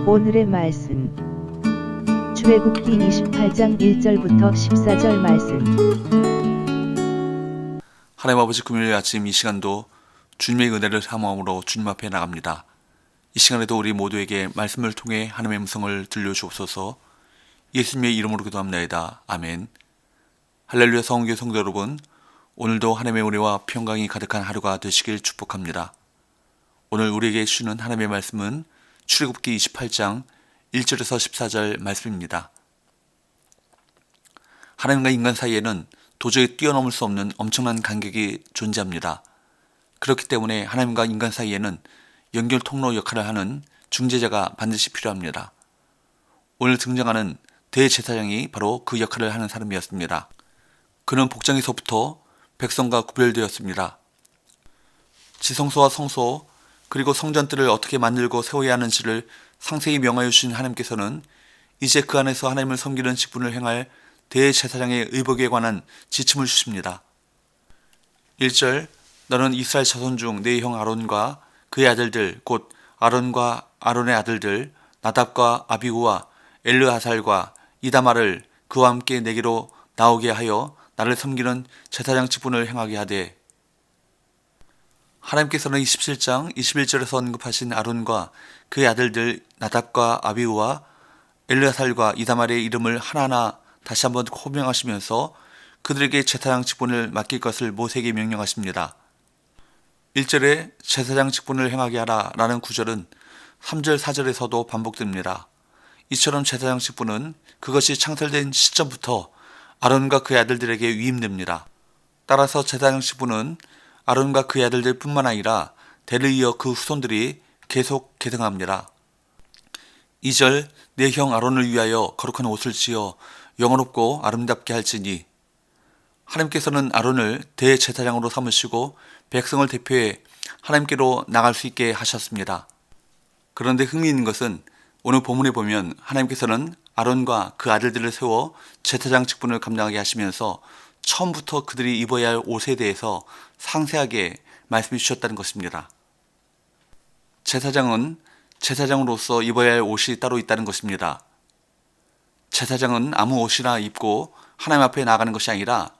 오늘의 말씀 출애굽기 28장 1절부터 14절 말씀. 하나님 아버지, 금요일 아침 이 시간도 주님의 은혜를 사모함으로 주님 앞에 나갑니다. 이 시간에도 우리 모두에게 말씀을 통해 하나님의 음성을 들려주옵소서. 예수님의 이름으로 기도합나이다. 아멘. 할렐루야. 성교 성도 여러분, 오늘도 하나님의 은혜와 평강이 가득한 하루가 되시길 축복합니다. 오늘 우리에게 주시는 하나님의 말씀은 출애굽기 28장 1절에서 14절 말씀입니다. 하나님과 인간 사이에는 도저히 뛰어넘을 수 없는 엄청난 간격이 존재합니다. 그렇기 때문에 하나님과 인간 사이에는 연결 통로 역할을 하는 중재자가 반드시 필요합니다. 오늘 등장하는 대제사장이 바로 그 역할을 하는 사람이었습니다. 그는 복장에서부터 백성과 구별되었습니다. 지성소와 성소 그리고 성전들을 어떻게 만들고 세워야 하는지를 상세히 명하여 주신 하나님께서는 이제 그 안에서 하나님을 섬기는 직분을 행할 대제사장의 의복에 관한 지침을 주십니다. 1절, 너는 이스라엘 자손 중 네 형 아론과 그의 아들들 곧 아론과 아론의 아들들 나답과 아비후와 엘르아살과 이다말을 그와 함께 내게로 나오게 하여 나를 섬기는 제사장 직분을 행하게 하되, 하나님께서는 27장 21절에서 언급하신 아론과 그의 아들들 나답과 아비후와 엘르아살과 이다말의 이름을 하나하나 다시 한번 호명하시면서 그들에게 제사장 직분을 맡길 것을 모세에게 명령하십니다. 1절에 제사장 직분을 행하게 하라 라는 구절은 3절 4절에서도 반복됩니다. 이처럼 제사장 직분은 그것이 창설된 시점부터 아론과 그의 아들들에게 위임됩니다. 따라서 제사장 직분은 아론과 그의 아들들 뿐만 아니라 대를 이어 그 후손들이 계속 계승합니다. 2절, 내 형 아론을 위하여 거룩한 옷을 지어 영원롭고 아름답게 할지니, 하나님께서는 아론을 대제사장으로 삼으시고 백성을 대표해 하나님께로 나갈 수 있게 하셨습니다. 그런데 흥미있는 것은 오늘 본문에 보면 하나님께서는 아론과 그 아들들을 세워 제사장 직분을 감당하게 하시면서 처음부터 그들이 입어야 할 옷에 대해서 상세하게 말씀해 주셨다는 것입니다. 제사장은 제사장으로서 입어야 할 옷이 따로 있다는 것입니다. 제사장은 아무 옷이나 입고 하나님 앞에 나가는 것이 아니라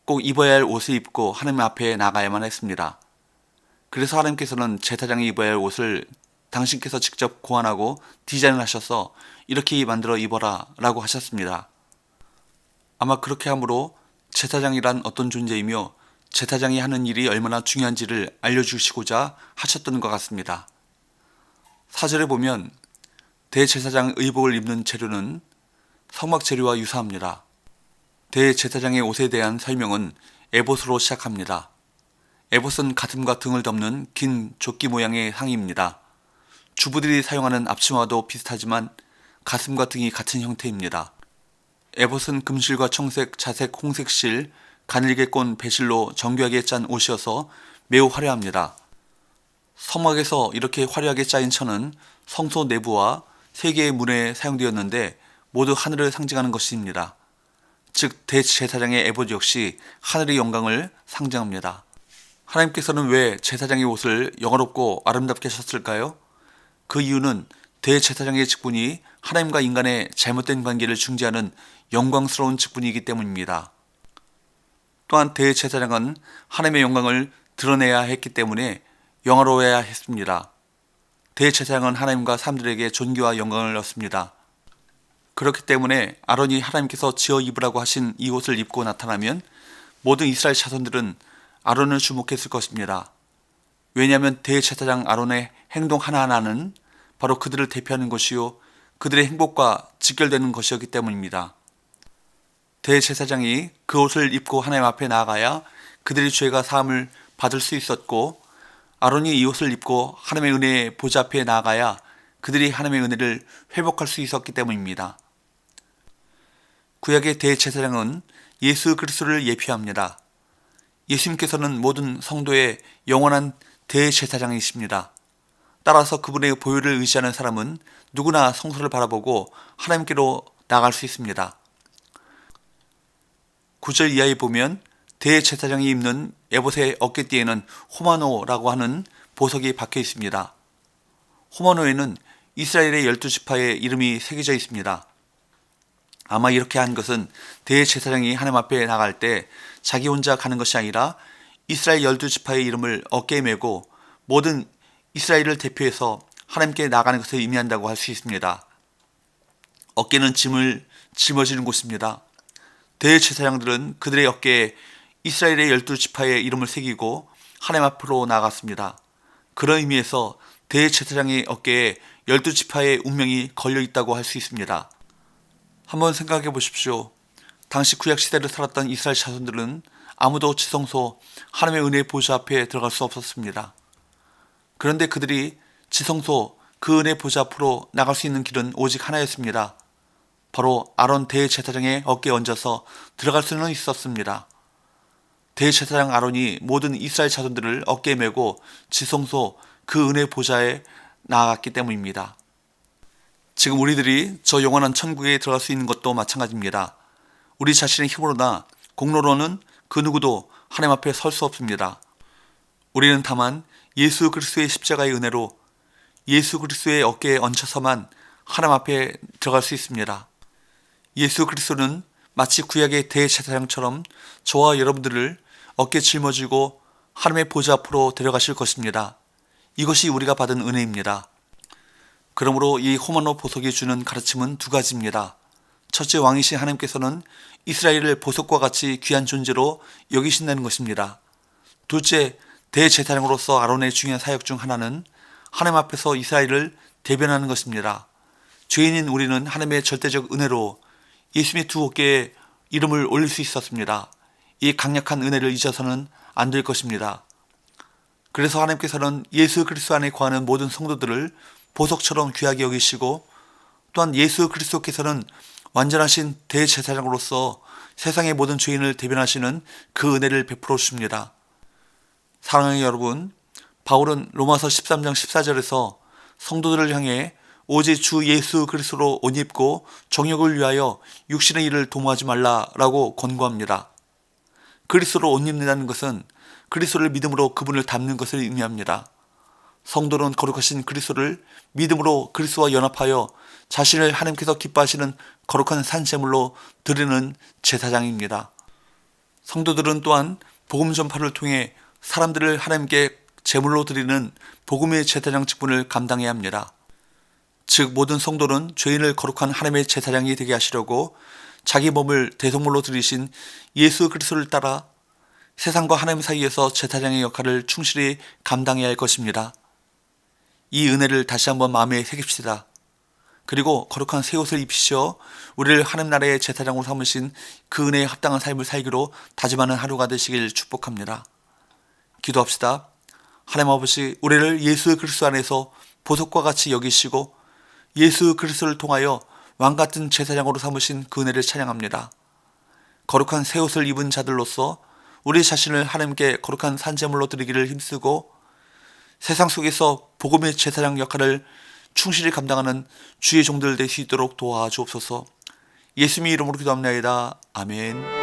꼭 입어야 할 옷을 입고 하나님 앞에 나가야만 했습니다. 그래서 하나님께서는 제사장이 입어야 할 옷을 당신께서 직접 고안하고 디자인을 하셔서 이렇게 만들어 입어라 라고 하셨습니다. 아마 그렇게 함으로 제사장이란 어떤 존재이며 제사장이 하는 일이 얼마나 중요한지를 알려주시고자 하셨던 것 같습니다. 4절에 보면 대제사장 의복을 입는 재료는 성막 재료와 유사합니다. 대제사장의 옷에 대한 설명은 에봇으로 시작합니다. 에봇은 가슴과 등을 덮는 긴 조끼 모양의 상의입니다. 주부들이 사용하는 앞치마와도 비슷하지만 가슴과 등이 같은 형태입니다. 에봇은 금실과 청색, 자색, 홍색 실, 가늘게 꼰 배실로 정교하게 짠 옷이어서 매우 화려합니다. 성막에서 이렇게 화려하게 짜인 천은 성소 내부와 3개의 문에 사용되었는데 모두 하늘을 상징하는 것입니다. 즉 대제사장의 에봇 역시 하늘의 영광을 상징합니다. 하나님께서는 왜 제사장의 옷을 영화롭고 아름답게 하셨을까요? 그 이유는 대제사장의 직분이 하나님과 인간의 잘못된 관계를 중재하는 영광스러운 직분이기 때문입니다. 또한 대제사장은 하나님의 영광을 드러내야 했기 때문에 영화로워야 했습니다. 대제사장은 하나님과 사람들에게 존귀와 영광을 얻습니다. 그렇기 때문에 아론이 하나님께서 지어 입으라고 하신 이 옷을 입고 나타나면 모든 이스라엘 자손들은 아론을 주목했을 것입니다. 왜냐하면 대제사장 아론의 행동 하나하나는 바로 그들을 대표하는 것이요 그들의 행복과 직결되는 것이었기 때문입니다. 대제사장이 그 옷을 입고 하나님 앞에 나아가야 그들의 죄가 사함을 받을 수 있었고, 아론이 이 옷을 입고 하나님의 은혜의 보좌 앞에 나아가야 그들이 하나님의 은혜를 회복할 수 있었기 때문입니다. 구약의 대제사장은 예수 그리스도를 예표합니다. 예수님께서는 모든 성도의 영원한 대제사장이십니다. 따라서 그분의 보혈을 의지하는 사람은 누구나 성소를 바라보고 하나님께로 나아갈 수 있습니다. 9절 이하에 보면 대제사장이 입는 에봇의 어깨띠에는 호마노라고 하는 보석이 박혀 있습니다. 호머노에는 이스라엘의 12지파의 이름이 새겨져 있습니다. 아마 이렇게 한 것은 대제사장이 하나님 앞에 나갈 때 자기 혼자 가는 것이 아니라 이스라엘 12지파의 이름을 어깨에 메고 모든 이스라엘을 대표해서 하나님께 나가는 것을 의미한다고 할 수 있습니다. 어깨는 짐을 짊어지는 곳입니다. 대제사장들은 그들의 어깨에 이스라엘의 12지파의 이름을 새기고 하나님 앞으로 나아갔습니다. 그런 의미에서 대제사장의 어깨에 12지파의 운명이 걸려 있다고 할 수 있습니다. 한번 생각해 보십시오. 당시 구약시대를 살았던 이스라엘 자손들은 아무도 지성소 하나님의 은혜의 보좌 앞에 들어갈 수 없었습니다. 그런데 그들이 지성소 그 은혜의 보좌 앞으로 나갈 수 있는 길은 오직 하나였습니다. 바로 아론 대제사장의 어깨에 얹어서 들어갈 수는 있었습니다. 대제사장 아론이 모든 이스라엘 자손들을 어깨에 메고 지성소 그 은혜의 보좌에 나아갔기 때문입니다. 지금 우리들이 저 영원한 천국에 들어갈 수 있는 것도 마찬가지입니다. 우리 자신의 힘으로나 공로로는 그 누구도 하나님 앞에 설 수 없습니다. 우리는 다만 예수 그리스도의 십자가의 은혜로 예수 그리스도의 어깨에 얹혀서만 하나님 앞에 들어갈 수 있습니다. 예수 그리스도는 마치 구약의 대제사장처럼 저와 여러분들을 어깨에 짊어지고 하나님의 보좌 앞으로 데려가실 것입니다. 이것이 우리가 받은 은혜입니다. 그러므로 이 호마노 보석이 주는 가르침은 두 가지입니다. 첫째, 왕이신 하나님께서는 이스라엘을 보석과 같이 귀한 존재로 여기신다는 것입니다. 둘째, 대제사장으로서 아론의 중요한 사역 중 하나는 하나님 앞에서 이스라엘을 대변하는 것입니다. 죄인인 우리는 하나님의 절대적 은혜로 예수님의 두 어깨에 이름을 올릴 수 있었습니다. 이 강력한 은혜를 잊어서는 안 될 것입니다. 그래서 하나님께서는 예수 그리스도 안에 거하는 모든 성도들을 보석처럼 귀하게 여기시고 또한 예수 그리스도께서는 완전하신 대제사장으로서 세상의 모든 죄인을 대변하시는 그 은혜를 베풀어 주십니다. 사랑하는 여러분, 바울은 로마서 13장 14절에서 성도들을 향해 오직 주 예수 그리스도로 옷 입고 정욕을 위하여 육신의 일을 도모하지 말라라고 권고합니다. 그리스도로 옷 입는다는 것은 그리스도를 믿음으로 그분을 닮는 것을 의미합니다. 성도는 거룩하신 그리스도를 믿음으로 그리스도와 연합하여 자신을 하나님께서 기뻐하시는 거룩한 산제물로 드리는 제사장입니다. 성도들은 또한 복음 전파를 통해 사람들을 하나님께 제물로 드리는 복음의 제사장 직분을 감당해야 합니다. 즉 모든 성도는 죄인을 거룩한 하나님의 제사장이 되게 하시려고 자기 몸을 대속물로 드리신 예수 그리스도를 따라 세상과 하나님 사이에서 제사장의 역할을 충실히 감당해야 할 것입니다. 이 은혜를 다시 한번 마음에 새깁시다. 그리고 거룩한 새 옷을 입히시어 우리를 하나님 나라의 제사장으로 삼으신 그 은혜에 합당한 삶을 살기로 다짐하는 하루가 되시길 축복합니다. 기도합시다. 하나님 아버지, 우리를 예수 그리스도 안에서 보석과 같이 여기시고 예수 그리스도를 통하여 왕같은 제사장으로 삼으신 그 은혜를 찬양합니다. 거룩한 새 옷을 입은 자들로서 우리 자신을 하나님께 거룩한 산제물로 드리기를 힘쓰고 세상 속에서 복음의 제사장 역할을 충실히 감당하는 주의 종들 될 수 있도록 도와주옵소서. 예수님의 이름으로 기도합니다. 아멘.